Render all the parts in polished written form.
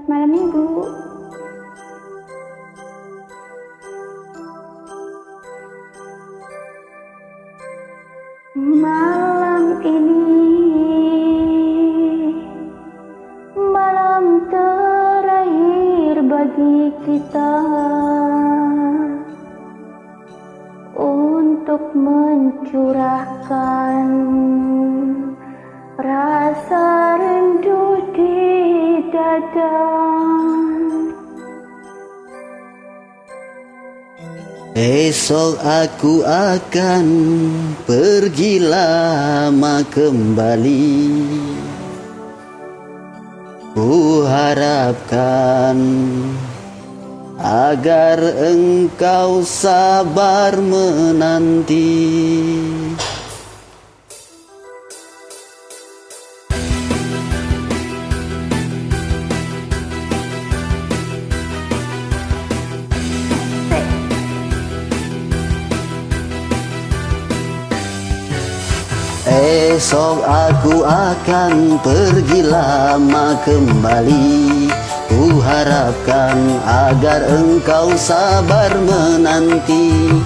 Selamat malam Minggu. Malam ini malam terakhir bagi kita untuk mencurahkan rasa rindu di dada. Esok aku akan pergi lama kembali. Ku harapkan agar engkau sabar menanti. Esok aku akan pergi lama kembali. Ku harapkan agar engkau sabar menanti.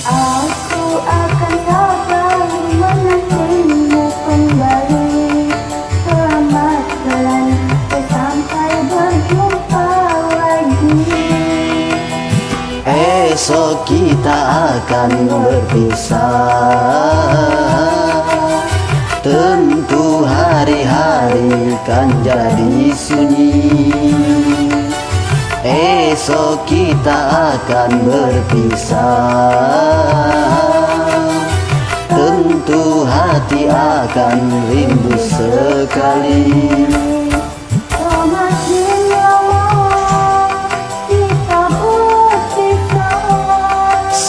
Aku akan sabar menantimu kembali. Selamat jalan sampai berjumpa lagi. Esok kita akan berpisah. Tentu hari-hari kan jadi sunyi. Esok kita akan berpisah. Tentu hati akan rindu sekali.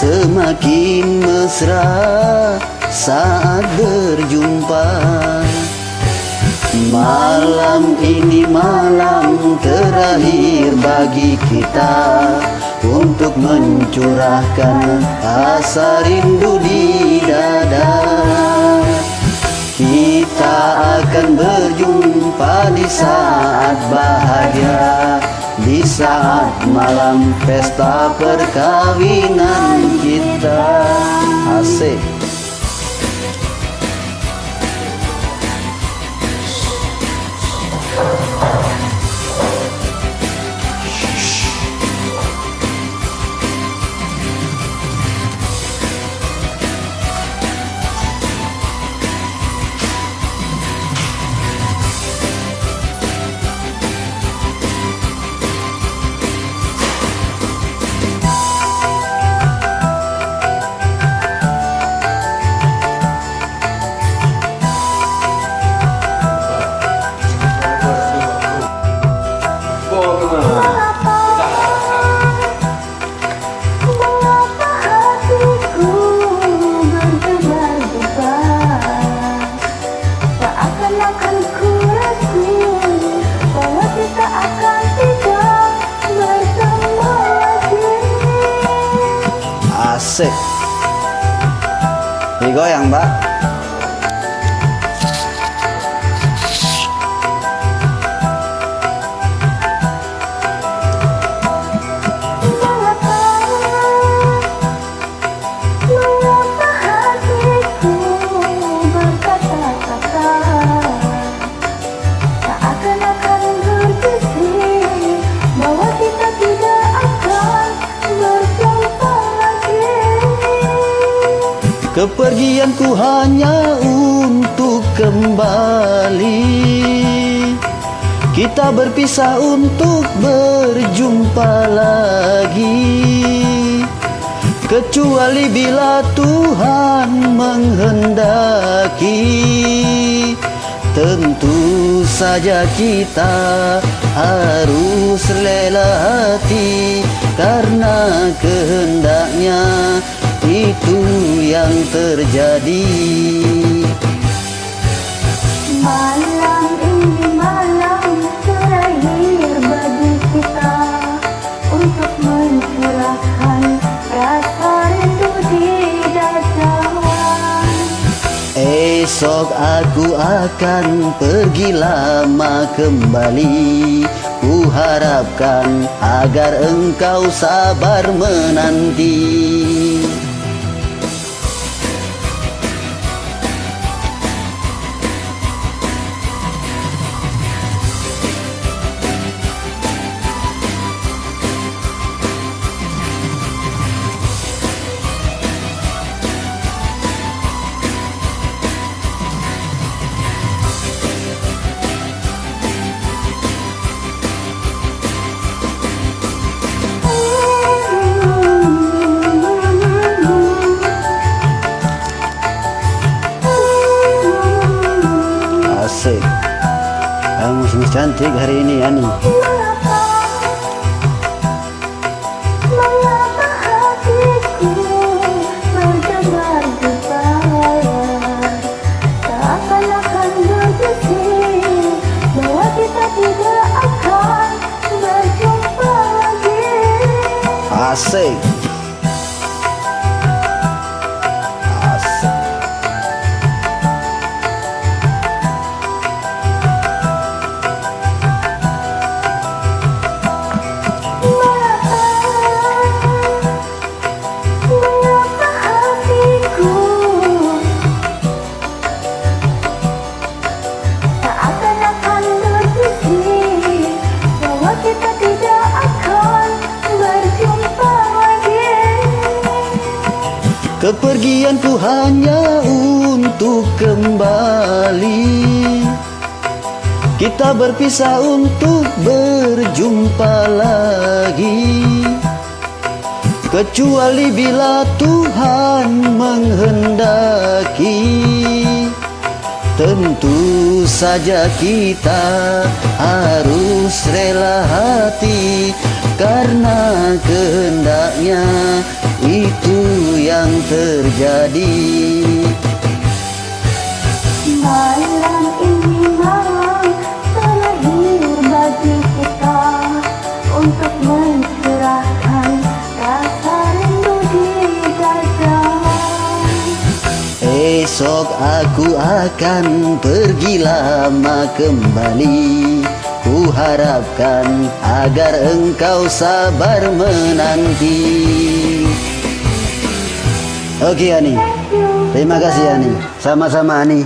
Semakin mesra saat berjumpa. Malam ini malam terakhir bagi kita untuk mencurahkan rasa rindu di dada. Kita akan berjumpa di saat bahagia, di saat malam pesta perkawinan kita. Asik. Asik. Digoyang, Mbak. Kepergianku hanya untuk kembali. Kita berpisah untuk berjumpa lagi. Kecuali bila Tuhan menghendaki. Tentu saja kita harus rela hati, karena kehendaknya itu yang terjadi. Malam ini malam terakhir bagi kita untuk mencurahkan rasa rindu di dada. Esok aku akan pergi lama kembali. Ku harapkan agar engkau sabar menanti. Asik. Kamu sungguh cantik hari ini, Yani. Mengapa hatiku berdebar-debar, seakan-akan berbisik bahwa kita tidak akan berjumpa lagi. Asik. Asik. Mengapa hatiku seakan-akan berbisik bahwa kita tidak akan berjumpa lagi. Kepergianku hanya untuk kembali. Kita berpisah untuk berjumpa lagi. Kecuali bila Tuhan menghendaki. Tentu saja kita harus rela hati, karena kehendaknya itu yang terjadi. Malam ini malam terakhir bagi kita untuk mencurahkan rasa rindu di dada. Esok aku akan pergi lama kembali. Ku harapkan agar engkau sabar menanti. Oke, Yani. Terima kasih, Yani. Sama-sama, Ani.